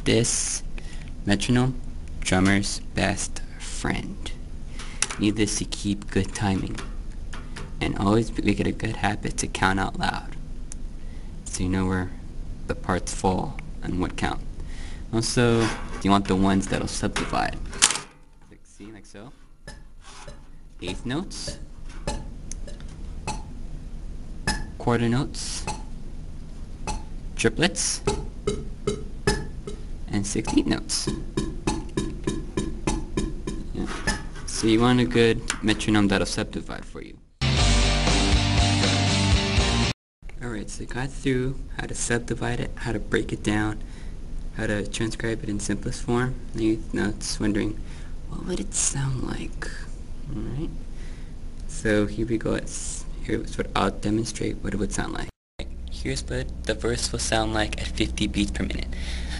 this metronome, drummer's best friend. Need this to keep good timing. And always make it a good habit to count out loud, so you know where the parts fall and what count. Also, you want the ones that'll subdivide. Like so. Eighth notes, quarter notes, triplets, and 16th notes. Yeah. So you want a good metronome that'll subdivide for you. Alright, so I got through how to subdivide it, how to break it down, how to transcribe it in simplest form. Now it's wondering, what would it sound like? Alright, so here we go. Here's what I'll demonstrate what it would sound like. Here's what the verse will sound like at 50 beats per minute.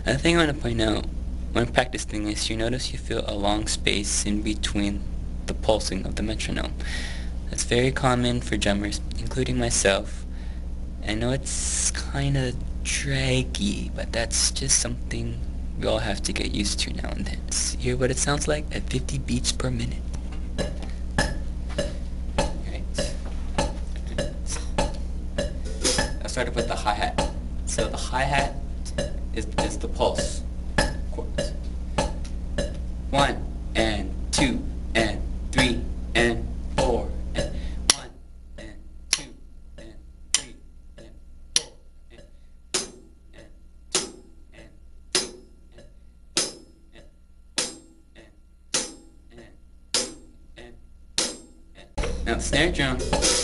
Another thing I want to point out, when practicing this, you notice you feel a long space in between the pulsing of the metronome. That's very common for drummers, including myself. I know it's kind of draggy, but that's just something we all have to get used to now and then. So hear what it sounds like at 50 beats per minute. Right. I started with the hi-hat. So the hi-hat is the pulse. Chords. 1 and 2 and 3 and 4 and 1 and 2 and 3 and 4 and 2 and 2 and 3 and 4 and 2 and now snare drum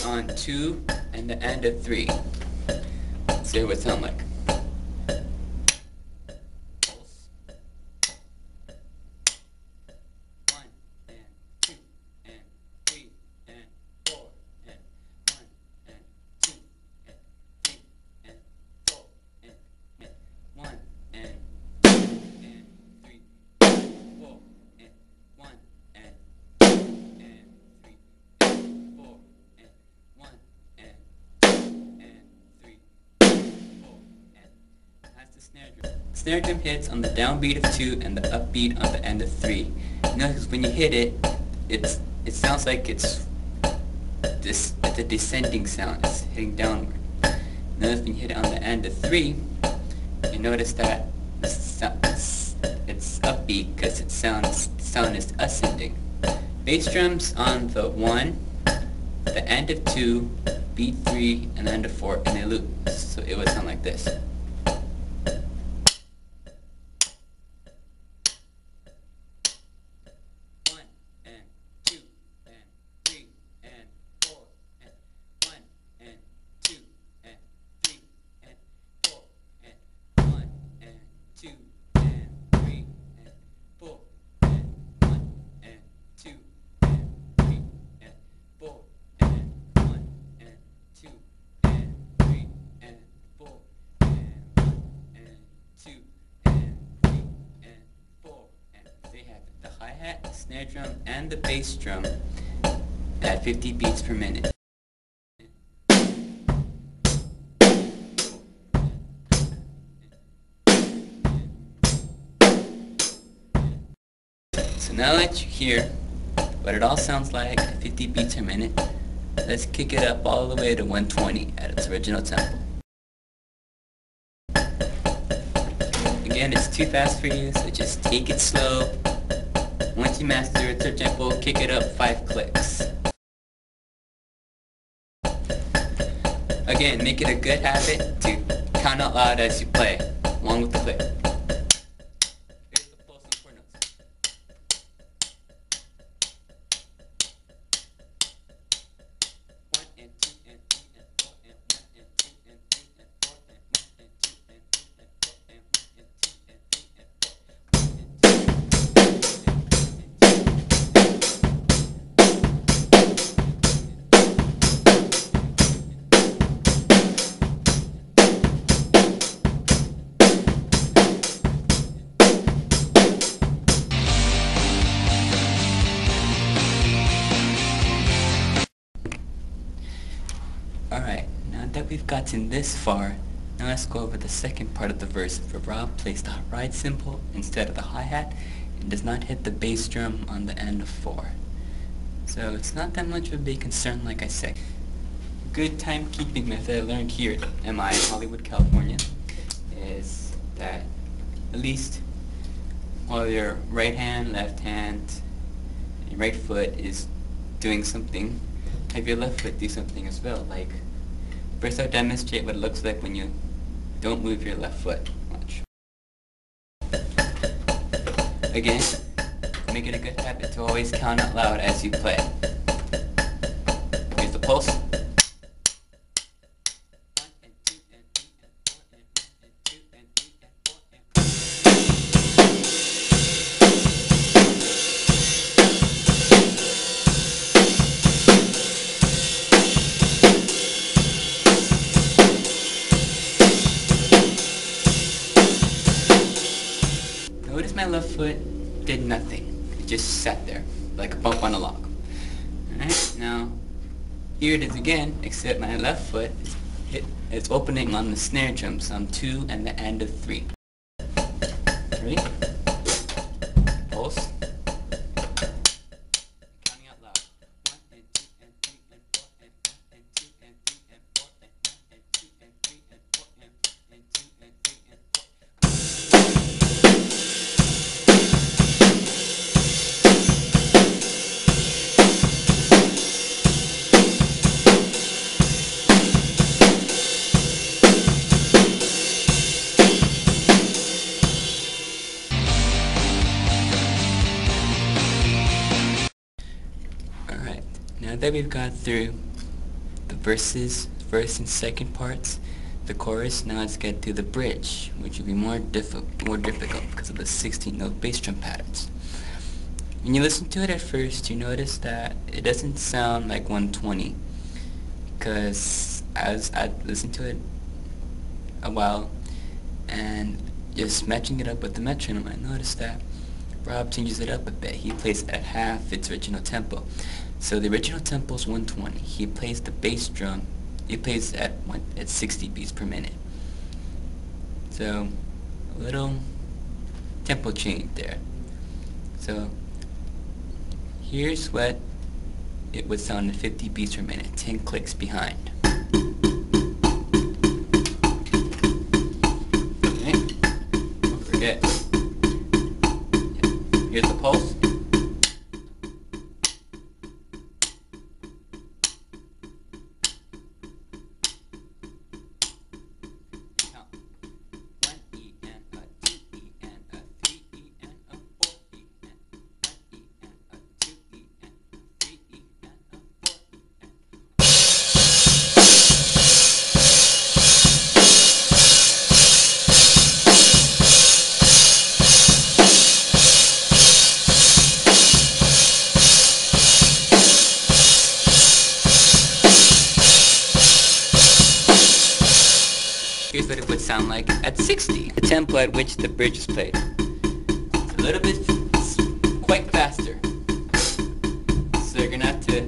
on 2 and the end of 3. Let's see what it sounds like. Snare drum hits on the downbeat of 2 and the upbeat on the end of 3. Notice when you hit it, it sounds like it's a descending sound. It's hitting downward. Notice when you hit it on the end of 3, you notice that it's upbeat because its sound is ascending. Bass drums on the 1, the end of 2, beat 3, and the end of 4, and they loop. So it would sound like this. Snare drum and the bass drum at 50 beats per minute. So now that you hear what it all sounds like at 50 beats per minute, let's kick it up all the way to 120 at its original tempo. Again, it's too fast for you, so just take it slow. Once you master its tempo, kick it up 5 clicks. Again, make it a good habit to count out loud as you play, along with the click. Here's the pulse and chord notes. 1 and 2 and 3 and 4 and 1 and 2 and 3 and 4 and 1 and 2 and 3 and 4 and 1 and 2 and 3 and 4. Alright, now that we've gotten this far, Now let's go over the second part of the verse where Rob plays the ride cymbal instead of the hi-hat and does not hit the bass drum on the end of 4. So it's not that much of a big concern, like I said. A good timekeeping method I learned here at MI in Hollywood, California is that at least while your right hand, left hand, and your right foot is doing something, have your left foot do something as well. Like, first I'll demonstrate what it looks like when you don't move your left foot much. Again, make it a good habit to always count out loud as you play. Here's the pulse. Notice my left foot did nothing. It just sat there, like a bump on a log. Alright, now, here it is again, except my left foot is opening on the snare drum, so I'm 2 and the end of 3. Ready? Pulse. Counting out loud. 1 and 2 and 3 and 4 and 1 and 2 and 3 and 4 and 1 and 2 and 3 and 4 and 1 and 2 and 3 and 4. Now that we've got through the first and second parts, the chorus, now let's get to the bridge, which will be more difficult because of the 16-note bass drum patterns. When you listen to it at first, you notice that it doesn't sound like 120, because as I listened to it a while and just matching it up with the metronome, I noticed that Rob changes it up a bit. He plays at half its original tempo. So the original tempo is 120. He plays the bass drum. He plays at 60 beats per minute. So a little tempo change there. So here's what it would sound at 50 beats per minute, 10 clicks behind. Okay. Don't forget. Here's the pulse. Here's what it would sound like at 60, the tempo at which the bridge is played. It's a little bit, quite faster. So you're going to have to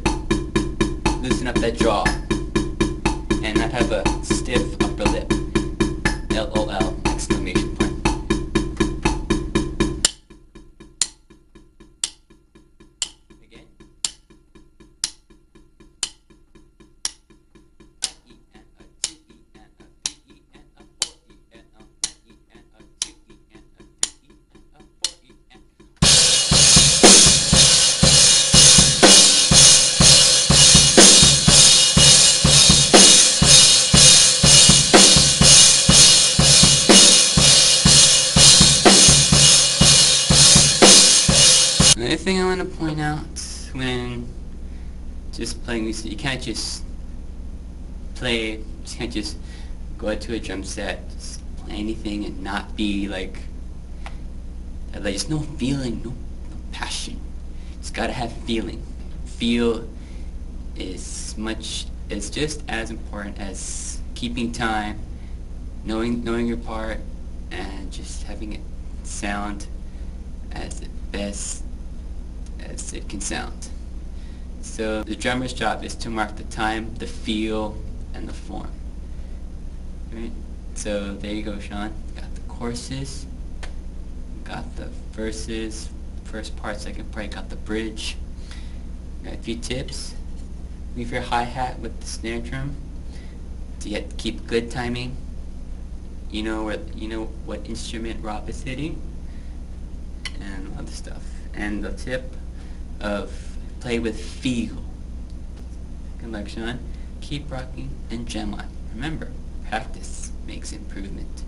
loosen up that jaw and not have a stiff upper lip. LOL, exclamation point. Again. Another thing I want to point out when just playing music, you can't just go out to a drum set, just play anything and not be like there's no feeling, no passion. It's gotta have feeling. Feel is just as important as keeping time, knowing your part, and just having it sound as the best as it can sound. So the drummer's job is to mark the time, the feel, and the form. Right? So there you go, Sean. Got the choruses, got the verses, first part, second part, got the bridge. Got a few tips. Leave your hi-hat with the snare drum to keep good timing. You know what instrument Rob is hitting, and other stuff. And the tip of play with feel. Good luck, Sean. Keep rocking and jam on. Remember, practice makes improvement.